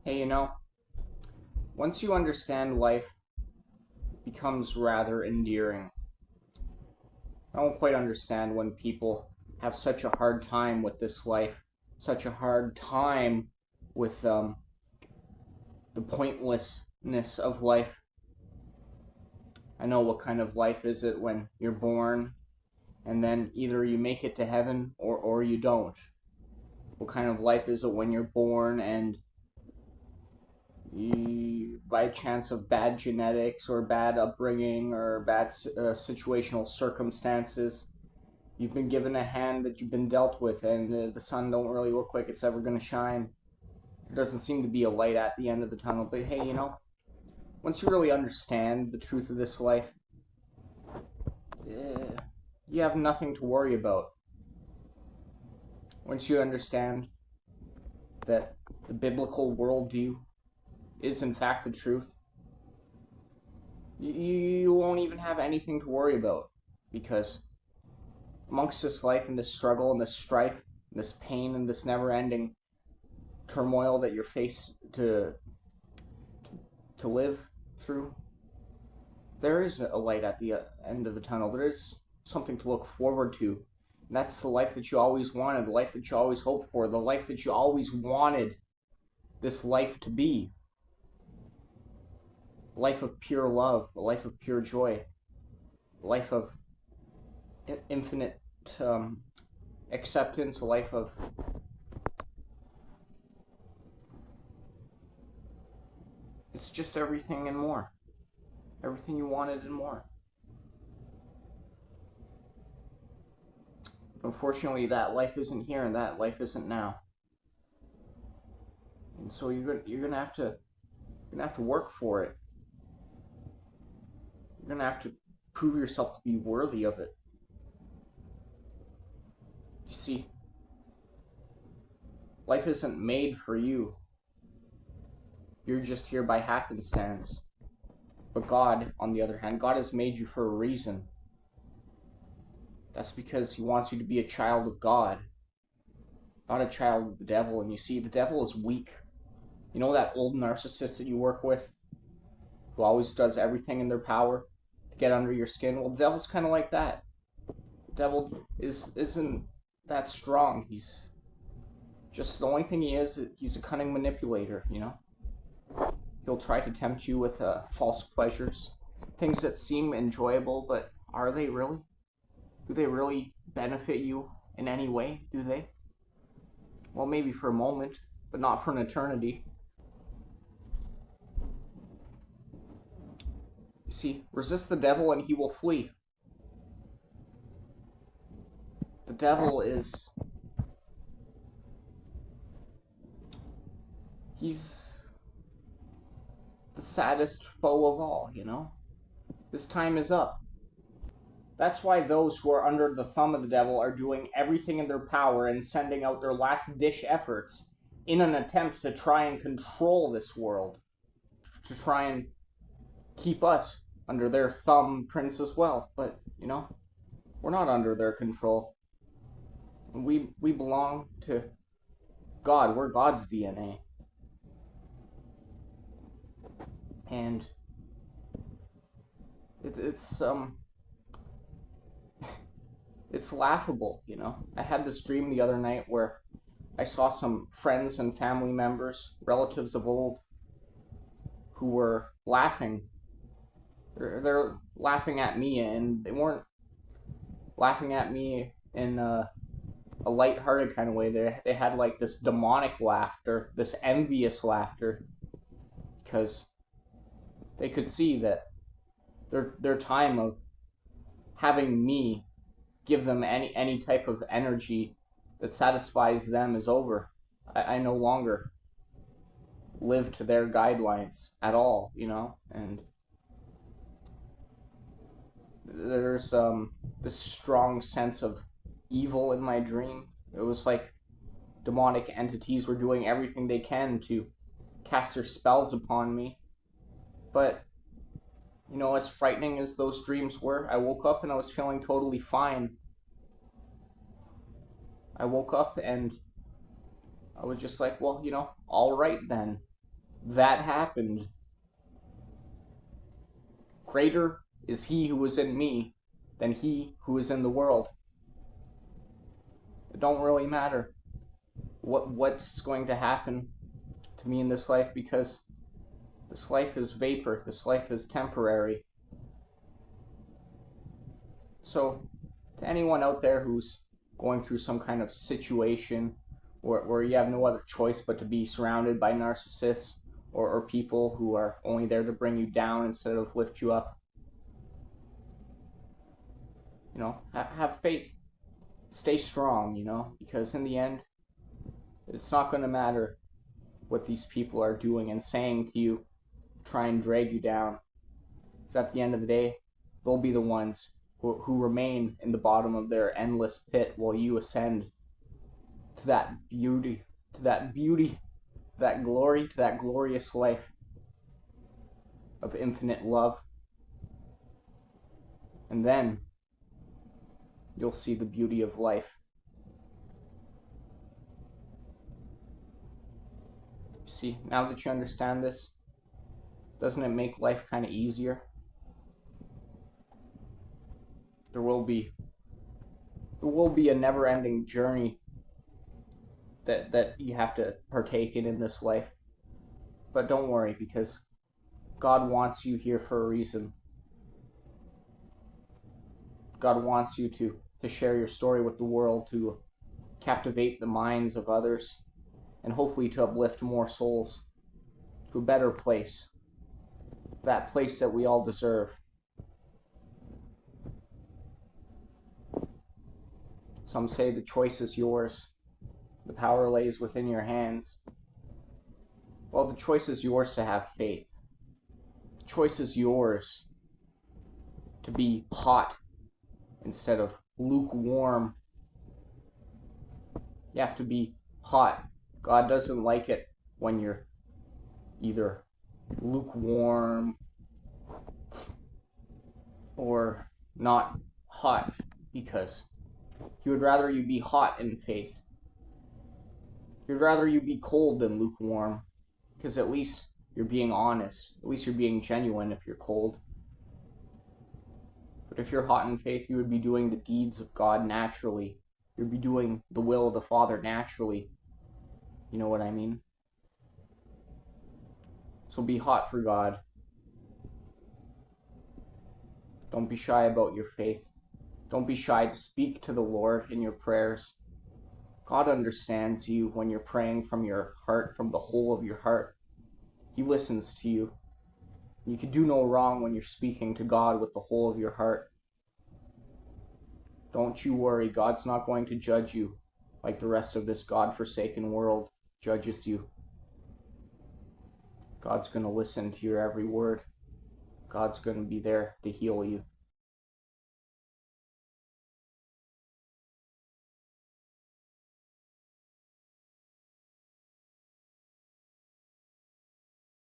Hey, once you understand life, it becomes rather endearing. I don't quite understand when people have such a hard time with this life, such a hard time with the pointlessness of life. I know what kind of life is it when you're born and then either you make it to heaven or you don't. What kind of life is it when you're born and by chance of bad genetics or bad upbringing or bad situational circumstances, you've been given a hand that you've been dealt with, and the sun don't really look like it's ever going to shine. There doesn't seem to be a light at the end of the tunnel. But hey, once you really understand the truth of this life, you have nothing to worry about. Once you understand that the biblical worldview is in fact the truth, you won't even have anything to worry about, because amongst this life and this struggle and this strife, and this pain and this never-ending turmoil that you're faced to live through, there is a light at the end of the tunnel. There is something to look forward to. And that's the life that you always wanted, the life that you always hoped for, the life that you always wanted this life to be. A life of pure love, a life of pure joy, a life of infinite acceptance, a life of it's just everything and more. Everything you wanted and more. Unfortunately, that life isn't here and that life isn't now. And so you're gonna have to work for it. You're gonna have to prove yourself to be worthy of it. You see, life isn't made for you. You're just here by happenstance. But God, on the other hand, God has made you for a reason. That's because He wants you to be a child of God, not a child of the devil. And you see, the devil is weak. You know that old narcissist that you work with, who always does everything in their power to get under your skin? Well, the devil's kind of like that. The devil isn't that strong. He's just, the only thing he is, he's a cunning manipulator, He'll try to tempt you with false pleasures, things that seem enjoyable, but are they really? Do they really benefit you in any way? Do they? Well, maybe for a moment, but not for an eternity. You see, resist the devil and he will flee. The devil he's the saddest foe of all, His time is up. That's why those who are under the thumb of the devil are doing everything in their power and sending out their last-ditch efforts in an attempt to try and control this world, to try and keep us under their thumbprints as well. But, we're not under their control. We belong to God. We're God's DNA. And it's laughable, I had this dream the other night where I saw some friends and family members, relatives of old, who were laughing. They're laughing at me, and they weren't laughing at me in a light-hearted kind of way. They had like this demonic laughter, this envious laughter, because they could see that their time of having me give them any type of energy that satisfies them is over. I no longer live to their guidelines at all, and there's this strong sense of evil in my dream. It was like demonic entities were doing everything they can to cast their spells upon me. But as frightening as those dreams were, I woke up and I was feeling totally fine. I woke up and I was just like, well, all right then. that happened, greater is he who is in me than he who is in the world. It don't really matter what's going to happen to me in this life, because this life is vapor, this life is temporary. So to anyone out there who's going through some kind of situation where you have no other choice but to be surrounded by narcissists, or people who are only there to bring you down instead of lift you up, have faith, stay strong, because in the end, it's not going to matter what these people are doing and saying to you, try and drag you down. Because at the end of the day, they'll be the ones who remain in the bottom of their endless pit while you ascend to that beauty, that glory, to that glorious life of infinite love. And then you'll see the beauty of life. See, now that you understand this, doesn't it make life kind of easier? There will be a never-ending journey that you have to partake in this life. But don't worry, because God wants you here for a reason. God wants you to share your story with the world, to captivate the minds of others, and hopefully to uplift more souls to a better place, that place that we all deserve. Some say the choice is yours. The power lays within your hands. Well, the choice is yours to have faith. The choice is yours to be hot instead of lukewarm. You have to be hot. God doesn't like it when you're either lukewarm or not hot, because He would rather you be hot in faith. He'd rather you be cold than lukewarm, because at least you're being honest. At least you're being genuine if you're cold. But if you're hot in faith, you would be doing the deeds of God naturally. You'd be doing the will of the Father naturally. You know what I mean? So be hot for God. Don't be shy about your faith. Don't be shy to speak to the Lord in your prayers. God understands you when you're praying from your heart, from the whole of your heart. He listens to you. You can do no wrong when you're speaking to God with the whole of your heart. Don't you worry, God's not going to judge you like the rest of this God-forsaken world judges you. God's going to listen to your every word. God's going to be there to heal you.